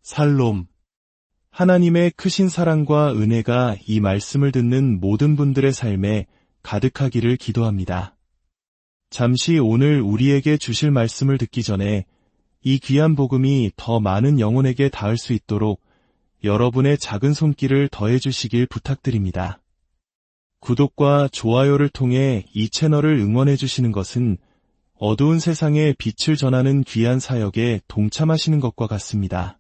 살롬. 하나님의 크신 사랑과 은혜가 이 말씀을 듣는 모든 분들의 삶에 가득하기를 기도합니다. 잠시 오늘 우리에게 주실 말씀을 듣기 전에 이 귀한 복음이 더 많은 영혼에게 닿을 수 있도록 여러분의 작은 손길을 더해 주시길 부탁드립니다. 구독과 좋아요를 통해 이 채널을 응원해 주시는 것은 어두운 세상에 빛을 전하는 귀한 사역에 동참하시는 것과 같습니다.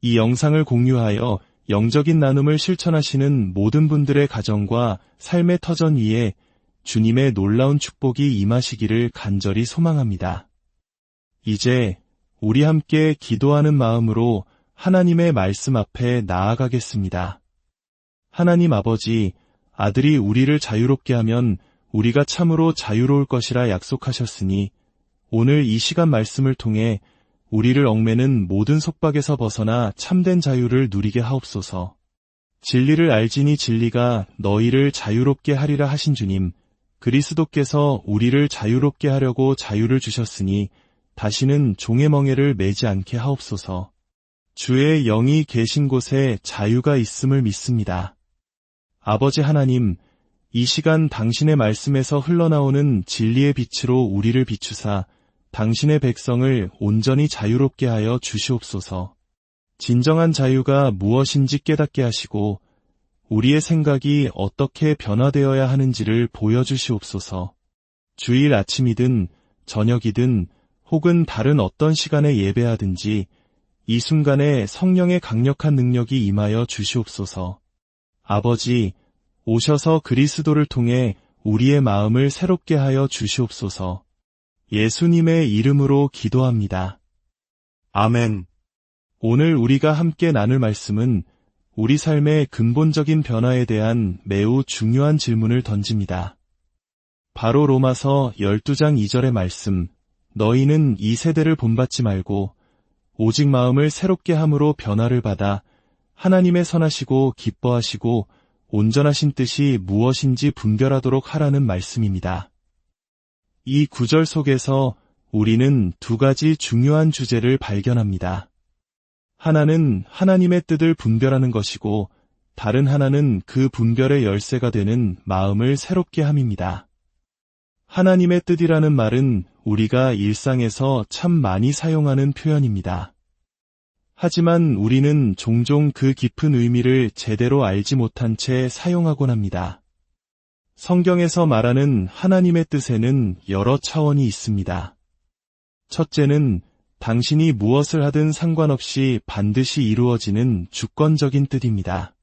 이 영상을 공유하여 영적인 나눔을 실천하시는 모든 분들의 가정과 삶의 터전 위에 주님의 놀라운 축복이 임하시기를 간절히 소망합니다. 이제 우리 함께 기도하는 마음으로 하나님의 말씀 앞에 나아가겠습니다. 하나님 아버지, 아들이 우리를 자유롭게 하면 우리가 참으로 자유로울 것이라 약속하셨으니 오늘 이 시간 말씀을 통해 우리를 얽매는 모든 속박에서 벗어나 참된 자유를 누리게 하옵소서. 진리를 알지니 진리가 너희를 자유롭게 하리라 하신 주님, 그리스도께서 우리를 자유롭게 하려고 자유를 주셨으니 다시는 종의 멍에를 매지 않게 하옵소서. 주의 영이 계신 곳에 자유가 있음을 믿습니다. 아버지 하나님, 이 시간 당신의 말씀에서 흘러나오는 진리의 빛으로 우리를 비추사 당신의 백성을 온전히 자유롭게 하여 주시옵소서. 진정한 자유가 무엇인지 깨닫게 하시고 우리의 생각이 어떻게 변화되어야 하는지를 보여주시옵소서. 주일 아침이든 저녁이든 혹은 다른 어떤 시간에 예배하든지 이 순간에 성령의 강력한 능력이 임하여 주시옵소서. 아버지, 오셔서 그리스도를 통해 우리의 마음을 새롭게 하여 주시옵소서. 예수님의 이름으로 기도합니다. 아멘. 오늘 우리가 함께 나눌 말씀은 우리 삶의 근본적인 변화에 대한 매우 중요한 질문을 던집니다. 바로 로마서 12장 2절의 말씀, 너희는 이 세대를 본받지 말고 오직 마음을 새롭게 함으로 변화를 받아 하나님의 선하시고 기뻐하시고 온전하신 뜻이 무엇인지 분별하도록 하라는 말씀입니다. 이 구절 속에서 우리는 두 가지 중요한 주제를 발견합니다. 하나는 하나님의 뜻을 분별하는 것이고 다른 하나는 그 분별의 열쇠가 되는 마음을 새롭게 함입니다. 하나님의 뜻이라는 말은 우리가 일상에서 참 많이 사용하는 표현입니다. 하지만 우리는 종종 그 깊은 의미를 제대로 알지 못한 채 사용하곤 합니다. 성경에서 말하는 하나님의 뜻에는 여러 차원이 있습니다. 첫째는 당신이 무엇을 하든 상관없이 반드시 이루어지는 주권적인 뜻입니다.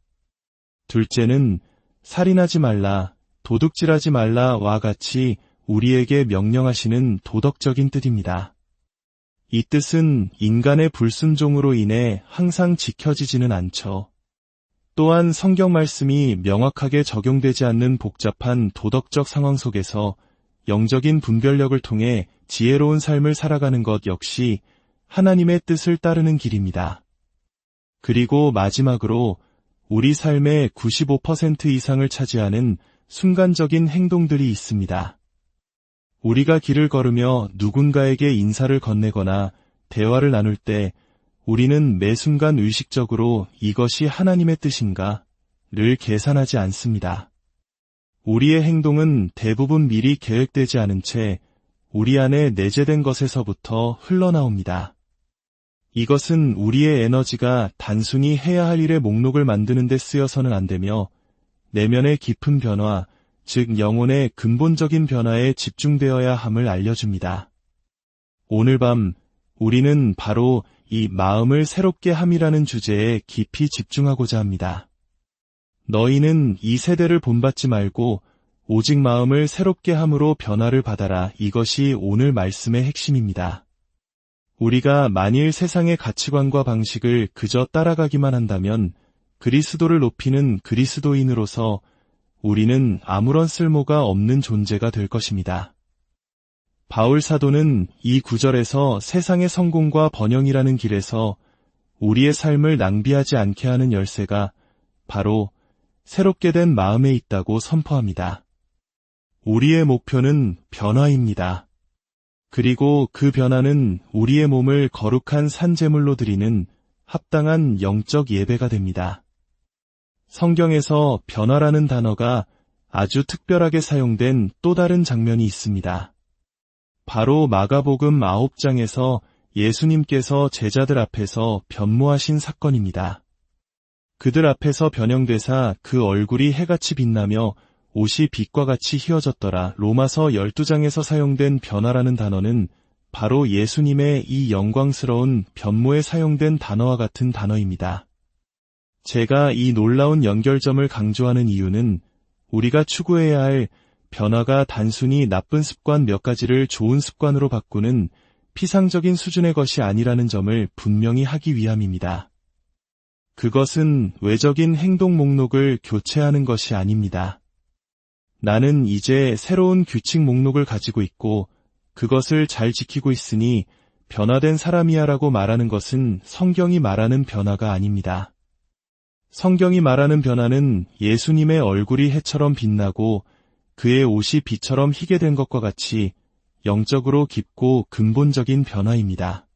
둘째는 살인하지 말라, 도둑질하지 말라와 같이 우리에게 명령하시는 도덕적인 뜻입니다. 이 뜻은 인간의 불순종으로 인해 항상 지켜지지는 않죠. 또한 성경 말씀이 명확하게 적용되지 않는 복잡한 도덕적 상황 속에서 영적인 분별력을 통해 지혜로운 삶을 살아가는 것 역시 하나님의 뜻을 따르는 길입니다. 그리고 마지막으로 우리 삶의 95% 이상을 차지하는 순간적인 행동들이 있습니다. 우리가 길을 걸으며 누군가에게 인사를 건네거나 대화를 나눌 때 우리는 매 순간 의식적으로 이것이 하나님의 뜻인가를 계산하지 않습니다. 우리의 행동은 대부분 미리 계획되지 않은 채 우리 안에 내재된 것에서부터 흘러나옵니다. 이것은 우리의 에너지가 단순히 해야 할 일의 목록을 만드는 데 쓰여서는 안 되며 내면의 깊은 변화, 즉 영혼의 근본적인 변화에 집중되어야 함을 알려줍니다. 오늘 밤 우리는 바로 이 마음을 새롭게 함이라는 주제에 깊이 집중하고자 합니다. 너희는 이 세대를 본받지 말고 오직 마음을 새롭게 함으로 변화를 받아라. 이것이 오늘 말씀의 핵심입니다. 우리가 만일 세상의 가치관과 방식을 그저 따라가기만 한다면 그리스도를 높이는 그리스도인으로서 우리는 아무런 쓸모가 없는 존재가 될 것입니다. 바울 사도는 이 구절에서 세상의 성공과 번영이라는 길에서 우리의 삶을 낭비하지 않게 하는 열쇠가 바로 새롭게 된 마음에 있다고 선포합니다. 우리의 목표는 변화입니다. 그리고 그 변화는 우리의 몸을 거룩한 산제물로 드리는 합당한 영적 예배가 됩니다. 성경에서 변화라는 단어가 아주 특별하게 사용된 또 다른 장면이 있습니다. 바로 마가복음 9장에서 예수님께서 제자들 앞에서 변모하신 사건입니다. 그들 앞에서 변형되사 그 얼굴이 해같이 빛나며 옷이 빛과 같이 희어졌더라. 로마서 12장에서 사용된 변화라는 단어는 바로 예수님의 이 영광스러운 변모에 사용된 단어와 같은 단어입니다. 제가 이 놀라운 연결점을 강조하는 이유는 우리가 추구해야 할 변화가 단순히 나쁜 습관 몇 가지를 좋은 습관으로 바꾸는 피상적인 수준의 것이 아니라는 점을 분명히 하기 위함입니다. 그것은 외적인 행동 목록을 교체하는 것이 아닙니다. 나는 이제 새로운 규칙 목록을 가지고 있고 그것을 잘 지키고 있으니 변화된 사람이야라고 말하는 것은 성경이 말하는 변화가 아닙니다. 성경이 말하는 변화는 예수님의 얼굴이 해처럼 빛나고 그의 옷이 빛처럼 희게 된 것과 같이 영적으로 깊고 근본적인 변화입니다.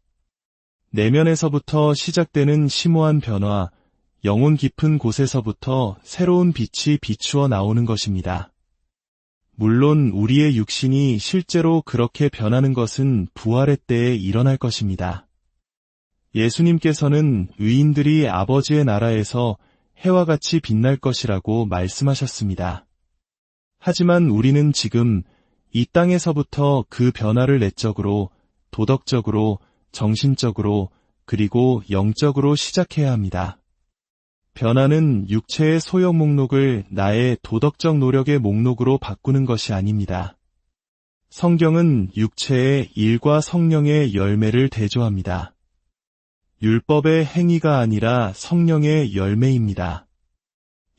내면에서부터 시작되는 심오한 변화, 영혼 깊은 곳에서부터 새로운 빛이 비추어 나오는 것입니다. 물론 우리의 육신이 실제로 그렇게 변하는 것은 부활의 때에 일어날 것입니다. 예수님께서는 의인들이 아버지의 나라에서 해와 같이 빛날 것이라고 말씀하셨습니다. 하지만 우리는 지금 이 땅에서부터 그 변화를 내적으로, 도덕적으로, 정신적으로, 그리고 영적으로 시작해야 합니다. 변화는 육체의 소욕 목록을 나의 도덕적 노력의 목록으로 바꾸는 것이 아닙니다. 성경은 육체의 일과 성령의 열매를 대조합니다. 율법의 행위가 아니라 성령의 열매입니다.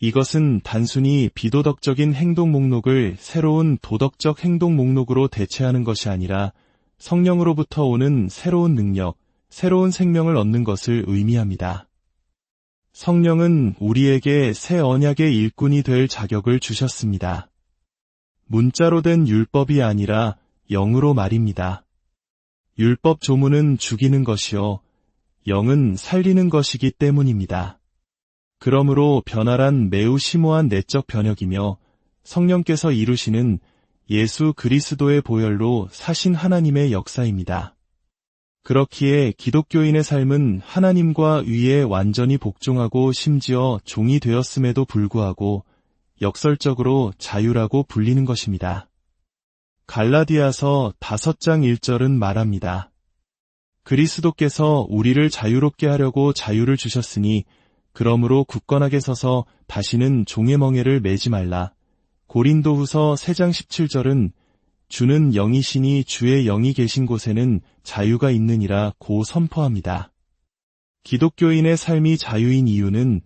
이것은 단순히 비도덕적인 행동 목록을 새로운 도덕적 행동 목록으로 대체하는 것이 아니라 성령으로부터 오는 새로운 능력, 새로운 생명을 얻는 것을 의미합니다. 성령은 우리에게 새 언약의 일꾼이 될 자격을 주셨습니다. 문자로 된 율법이 아니라 영으로 말입니다. 율법 조문은 죽이는 것이요, 영은 살리는 것이기 때문입니다. 그러므로 변화란 매우 심오한 내적 변혁이며 성령께서 이루시는 예수 그리스도의 보혈로 사신 하나님의 역사입니다. 그렇기에 기독교인의 삶은 하나님과 위에 완전히 복종하고 심지어 종이 되었음에도 불구하고 역설적으로 자유라고 불리는 것입니다. 갈라디아서 5장 1절은 말합니다. 그리스도께서 우리를 자유롭게 하려고 자유를 주셨으니 그러므로 굳건하게 서서 다시는 종의 멍에를 매지 말라. 고린도후서 3장 17절은 주는 영이시니 주의 영이 계신 곳에는 자유가 있느니라 고 선포합니다. 기독교인의 삶이 자유인 이유는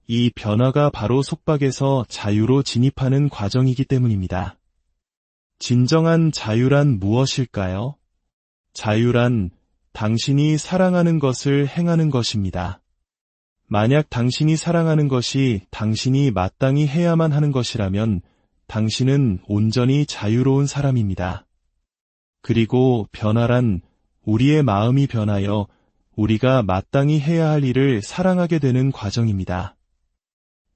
이 변화가 바로 속박에서 자유로 진입하는 과정이기 때문입니다. 진정한 자유란 무엇일까요? 자유란 당신이 사랑하는 것을 행하는 것입니다. 만약 당신이 사랑하는 것이 당신이 마땅히 해야만 하는 것이라면 당신은 온전히 자유로운 사람입니다. 그리고 변화란 우리의 마음이 변하여 우리가 마땅히 해야 할 일을 사랑하게 되는 과정입니다.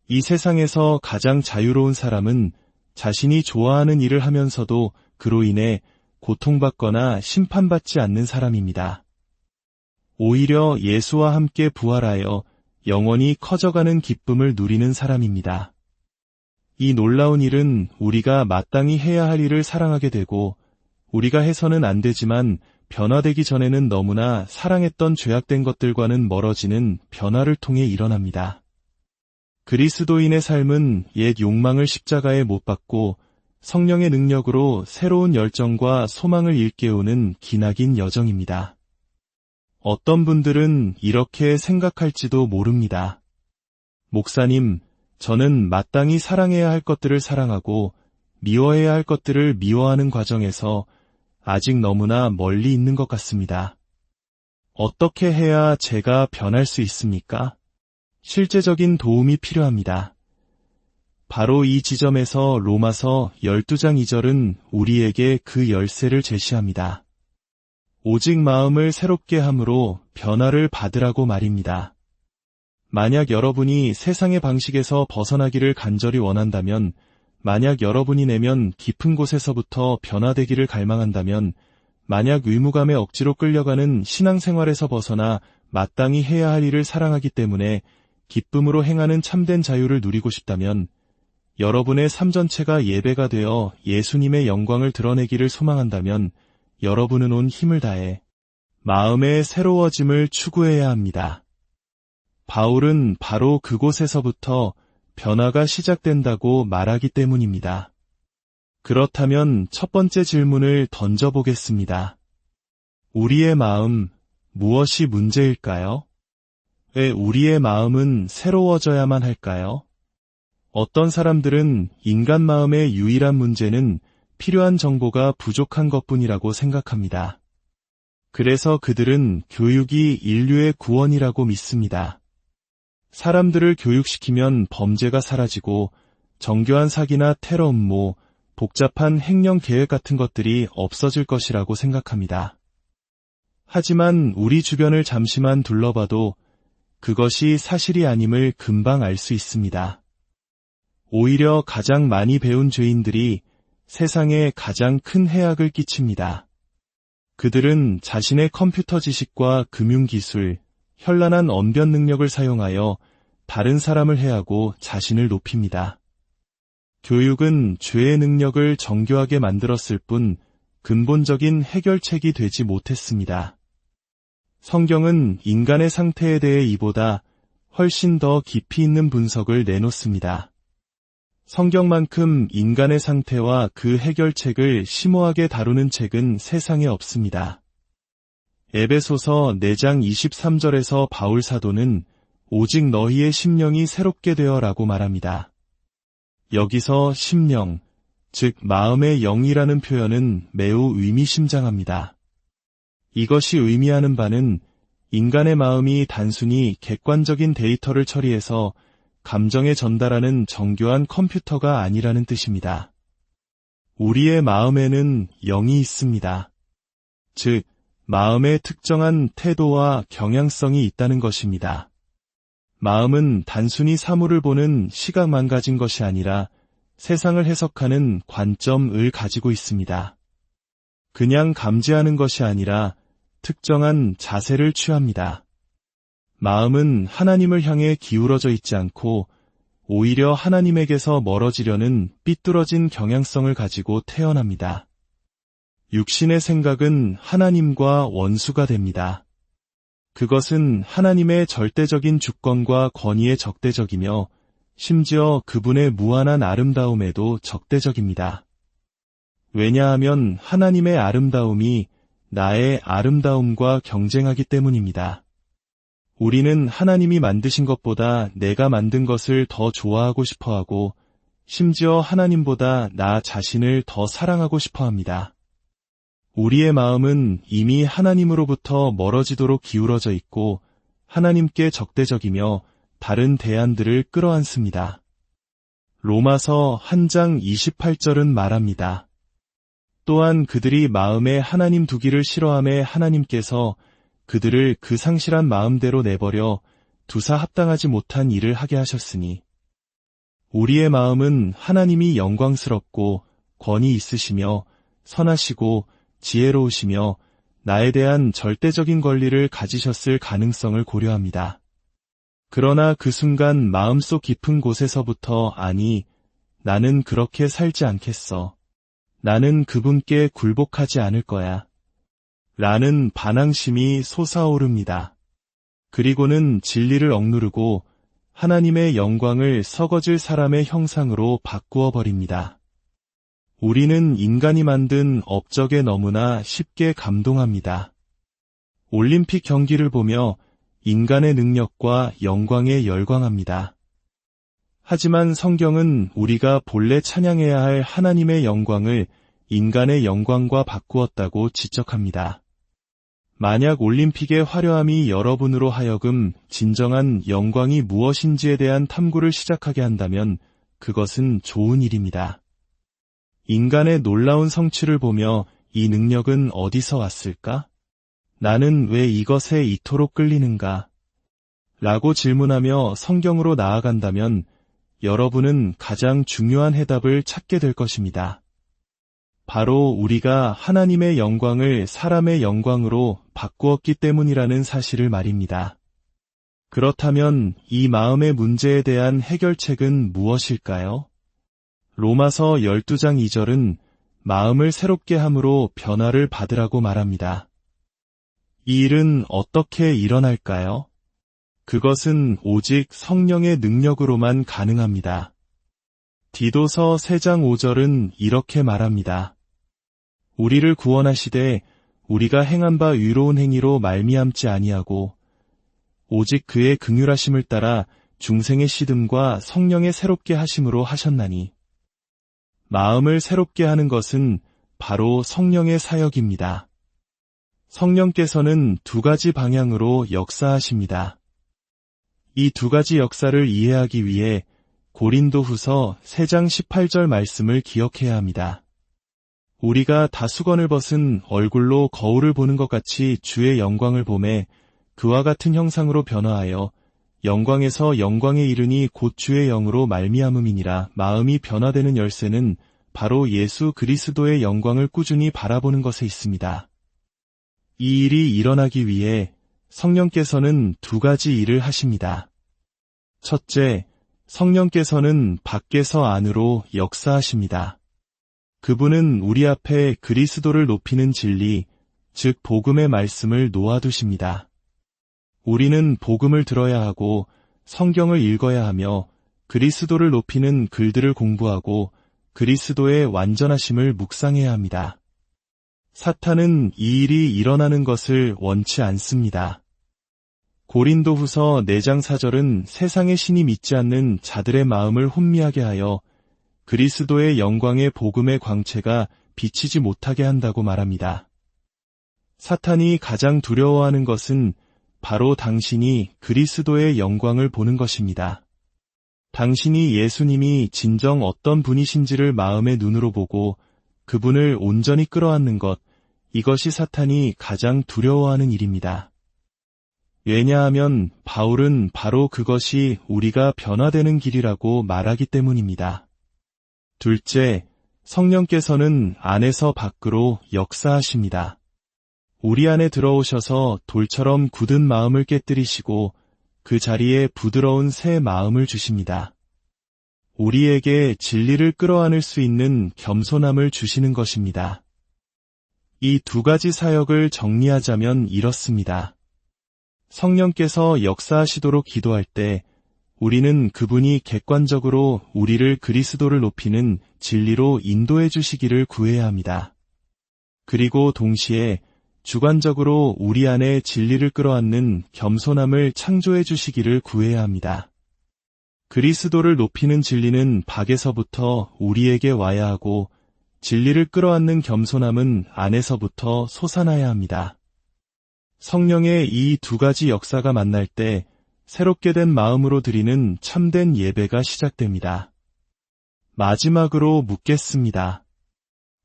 이 세상에서 가장 자유로운 사람은 자신이 좋아하는 일을 하면서도 그로 인해 고통받거나 심판받지 않는 사람입니다. 오히려 예수와 함께 부활하여 영원히 커져가는 기쁨을 누리는 사람입니다. 이 놀라운 일은 우리가 마땅히 해야 할 일을 사랑하게 되고 우리가 해서는 안 되지만 변화되기 전에는 너무나 사랑했던 죄악된 것들과는 멀어지는 변화를 통해 일어납니다. 그리스도인의 삶은 옛 욕망을 십자가에 못 박고 성령의 능력으로 새로운 열정과 소망을 일깨우는 기나긴 여정입니다. 어떤 분들은 이렇게 생각할지도 모릅니다. 목사님, 저는 마땅히 사랑해야 할 것들을 사랑하고 미워해야 할 것들을 미워하는 과정에서 아직 너무나 멀리 있는 것 같습니다. 어떻게 해야 제가 변할 수 있습니까? 실제적인 도움이 필요합니다. 바로 이 지점에서 로마서 12장 2절은 우리에게 그 열쇠를 제시합니다. 오직 마음을 새롭게 함으로 변화를 받으라고 말입니다. 만약 여러분이 세상의 방식에서 벗어나기를 간절히 원한다면, 만약 여러분이 내면 깊은 곳에서부터 변화되기를 갈망한다면, 만약 의무감에 억지로 끌려가는 신앙생활에서 벗어나 마땅히 해야 할 일을 사랑하기 때문에 기쁨으로 행하는 참된 자유를 누리고 싶다면, 여러분의 삶 전체가 예배가 되어 예수님의 영광을 드러내기를 소망한다면, 여러분은 온 힘을 다해 마음의 새로워짐을 추구해야 합니다. 바울은 바로 그곳에서부터 변화가 시작된다고 말하기 때문입니다. 그렇다면 첫 번째 질문을 던져보겠습니다. 우리의 마음, 무엇이 문제일까요? 왜 우리의 마음은 새로워져야만 할까요? 어떤 사람들은 인간 마음의 유일한 문제는 필요한 정보가 부족한 것뿐이라고 생각합니다. 그래서 그들은 교육이 인류의 구원이라고 믿습니다. 사람들을 교육시키면 범죄가 사라지고 정교한 사기나 테러 음모, 복잡한 행령 계획 같은 것들이 없어질 것이라고 생각합니다. 하지만 우리 주변을 잠시만 둘러봐도 그것이 사실이 아님을 금방 알 수 있습니다. 오히려 가장 많이 배운 죄인들이 세상에 가장 큰 해악을 끼칩니다. 그들은 자신의 컴퓨터 지식과 금융기술, 현란한 언변 능력을 사용하여 다른 사람을 해하고 자신을 높입니다. 교육은 죄의 능력을 정교하게 만들었을 뿐 근본적인 해결책이 되지 못했습니다. 성경은 인간의 상태에 대해 이보다 훨씬 더 깊이 있는 분석을 내놓습니다. 성경만큼 인간의 상태와 그 해결책을 심오하게 다루는 책은 세상에 없습니다. 에베소서 4장 23절에서 바울 사도는 오직 너희의 심령이 새롭게 되어라고 말합니다. 여기서 심령, 즉 마음의 영이라는 표현은 매우 의미심장합니다. 이것이 의미하는 바는 인간의 마음이 단순히 객관적인 데이터를 처리해서 감정에 전달하는 정교한 컴퓨터가 아니라는 뜻입니다. 우리의 마음에는 영이 있습니다. 즉, 마음의 특정한 태도와 경향성이 있다는 것입니다. 마음은 단순히 사물을 보는 시각만 가진 것이 아니라 세상을 해석하는 관점을 가지고 있습니다. 그냥 감지하는 것이 아니라 특정한 자세를 취합니다. 마음은 하나님을 향해 기울어져 있지 않고 오히려 하나님에게서 멀어지려는 삐뚤어진 경향성을 가지고 태어납니다. 육신의 생각은 하나님과 원수가 됩니다. 그것은 하나님의 절대적인 주권과 권위에 적대적이며 심지어 그분의 무한한 아름다움에도 적대적입니다. 왜냐하면 하나님의 아름다움이 나의 아름다움과 경쟁하기 때문입니다. 우리는 하나님이 만드신 것보다 내가 만든 것을 더 좋아하고 싶어하고 심지어 하나님보다 나 자신을 더 사랑하고 싶어합니다. 우리의 마음은 이미 하나님으로부터 멀어지도록 기울어져 있고 하나님께 적대적이며 다른 대안들을 끌어안습니다. 로마서 1장 28절은 말합니다. 또한 그들이 마음에 하나님 두기를 싫어하매 하나님께서 그들을 그 상실한 마음대로 내버려 두사 합당하지 못한 일을 하게 하셨으니 우리의 마음은 하나님이 영광스럽고 권위 있으시며 선하시고 지혜로우시며 나에 대한 절대적인 권리를 가지셨을 가능성을 고려합니다. 그러나 그 순간 마음속 깊은 곳에서부터 아니, 나는 그렇게 살지 않겠어. 나는 그분께 굴복하지 않을 거야. 라는 반항심이 솟아오릅니다. 그리고는 진리를 억누르고 하나님의 영광을 썩어질 사람의 형상으로 바꾸어 버립니다. 우리는 인간이 만든 업적에 너무나 쉽게 감동합니다. 올림픽 경기를 보며 인간의 능력과 영광에 열광합니다. 하지만 성경은 우리가 본래 찬양해야 할 하나님의 영광을 인간의 영광과 바꾸었다고 지적합니다. 만약 올림픽의 화려함이 여러분으로 하여금 진정한 영광이 무엇인지에 대한 탐구를 시작하게 한다면 그것은 좋은 일입니다. 인간의 놀라운 성취를 보며 이 능력은 어디서 왔을까? 나는 왜 이것에 이토록 끌리는가? 라고 질문하며 성경으로 나아간다면 여러분은 가장 중요한 해답을 찾게 될 것입니다. 바로 우리가 하나님의 영광을 사람의 영광으로 바꾸었기 때문이라는 사실을 말입니다. 그렇다면 이 마음의 문제에 대한 해결책은 무엇일까요? 로마서 12장 2절은 마음을 새롭게 함으로 변화를 받으라고 말합니다. 이 일은 어떻게 일어날까요? 그것은 오직 성령의 능력으로만 가능합니다. 디도서 3장 5절은 이렇게 말합니다. 우리를 구원하시되 우리가 행한 바 의로운 행위로 말미암지 아니하고 오직 그의 긍휼하심을 따라 중생의 시듬과 성령의 새롭게 하심으로 하셨나니. 마음을 새롭게 하는 것은 바로 성령의 사역입니다. 성령께서는 두 가지 방향으로 역사하십니다. 이 두 가지 역사를 이해하기 위해 고린도후서 3장 18절 말씀을 기억해야 합니다. 우리가 다 수건을 벗은 얼굴로 거울을 보는 것 같이 주의 영광을 보매 그와 같은 형상으로 변화하여 영광에서 영광에 이르니 곧 주의 영으로 말미암음이니라. 마음이 변화되는 열쇠는 바로 예수 그리스도의 영광을 꾸준히 바라보는 것에 있습니다. 이 일이 일어나기 위해 성령께서는 두 가지 일을 하십니다. 첫째, 성령께서는 밖에서 안으로 역사하십니다. 그분은 우리 앞에 그리스도를 높이는 진리, 즉 복음의 말씀을 놓아두십니다. 우리는 복음을 들어야 하고 성경을 읽어야 하며 그리스도를 높이는 글들을 공부하고 그리스도의 완전하심을 묵상해야 합니다. 사탄은 이 일이 일어나는 것을 원치 않습니다. 고린도후서 4장 4절은 세상의 신이 믿지 않는 자들의 마음을 혼미하게 하여 그리스도의 영광의 복음의 광채가 비치지 못하게 한다고 말합니다. 사탄이 가장 두려워하는 것은 바로 당신이 그리스도의 영광을 보는 것입니다. 당신이 예수님이 진정 어떤 분이신지를 마음의 눈으로 보고 그분을 온전히 끌어안는 것, 이것이 사탄이 가장 두려워하는 일입니다. 왜냐하면 바울은 바로 그것이 우리가 변화되는 길이라고 말하기 때문입니다. 둘째, 성령께서는 안에서 밖으로 역사하십니다. 우리 안에 들어오셔서 돌처럼 굳은 마음을 깨뜨리시고 그 자리에 부드러운 새 마음을 주십니다. 우리에게 진리를 끌어안을 수 있는 겸손함을 주시는 것입니다. 이 두 가지 사역을 정리하자면 이렇습니다. 성령께서 역사하시도록 기도할 때 우리는 그분이 객관적으로 우리를 그리스도를 높이는 진리로 인도해 주시기를 구해야 합니다. 그리고 동시에 주관적으로 우리 안에 진리를 끌어안는 겸손함을 창조해 주시기를 구해야 합니다. 그리스도를 높이는 진리는 밖에서부터 우리에게 와야 하고 진리를 끌어안는 겸손함은 안에서부터 솟아나야 합니다. 성령의 이 두 가지 역사가 만날 때 새롭게 된 마음으로 드리는 참된 예배가 시작됩니다. 마지막으로 묻겠습니다.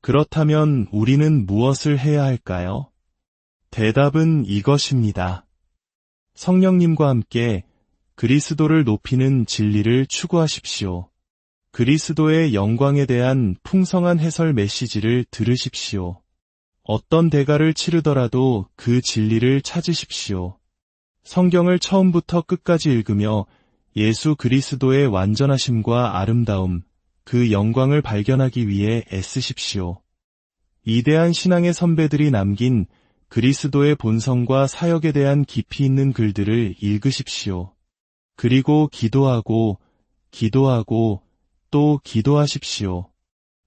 그렇다면 우리는 무엇을 해야 할까요? 대답은 이것입니다. 성령님과 함께 그리스도를 높이는 진리를 추구하십시오. 그리스도의 영광에 대한 풍성한 해설 메시지를 들으십시오. 어떤 대가를 치르더라도 그 진리를 찾으십시오. 성경을 처음부터 끝까지 읽으며 예수 그리스도의 완전하심과 아름다움, 그 영광을 발견하기 위해 애쓰십시오. 위대한 신앙의 선배들이 남긴 그리스도의 본성과 사역에 대한 깊이 있는 글들을 읽으십시오. 그리고 기도하고 또 기도하십시오.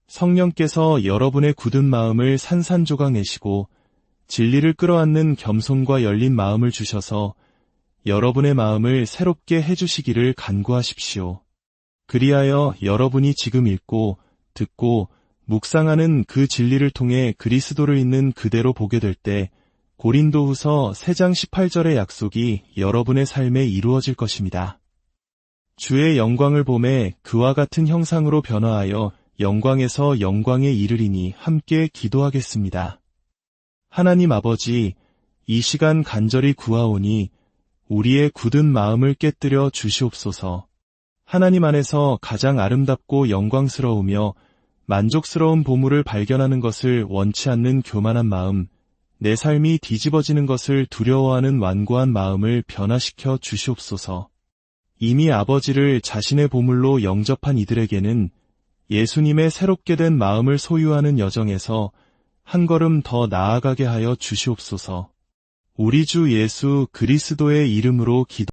성령께서 여러분의 굳은 마음을 산산조각 내시고 진리를 끌어안는 겸손과 열린 마음을 주셔서 여러분의 마음을 새롭게 해주시기를 간구하십시오. 그리하여 여러분이 지금 읽고 듣고 묵상하는 그 진리를 통해 그리스도를 있는 그대로 보게 될 때 고린도후서 3장 18절의 약속이 여러분의 삶에 이루어질 것입니다. 주의 영광을 보매 그와 같은 형상으로 변화하여 영광에서 영광에 이르리니 함께 기도하겠습니다. 하나님 아버지, 이 시간 간절히 구하오니 우리의 굳은 마음을 깨뜨려 주시옵소서. 하나님 안에서 가장 아름답고 영광스러우며 만족스러운 보물을 발견하는 것을 원치 않는 교만한 마음, 내 삶이 뒤집어지는 것을 두려워하는 완고한 마음을 변화시켜 주시옵소서. 이미 아버지를 자신의 보물로 영접한 이들에게는 예수님의 새롭게 된 마음을 소유하는 여정에서 한 걸음 더 나아가게 하여 주시옵소서. 우리 주 예수 그리스도의 이름으로 기도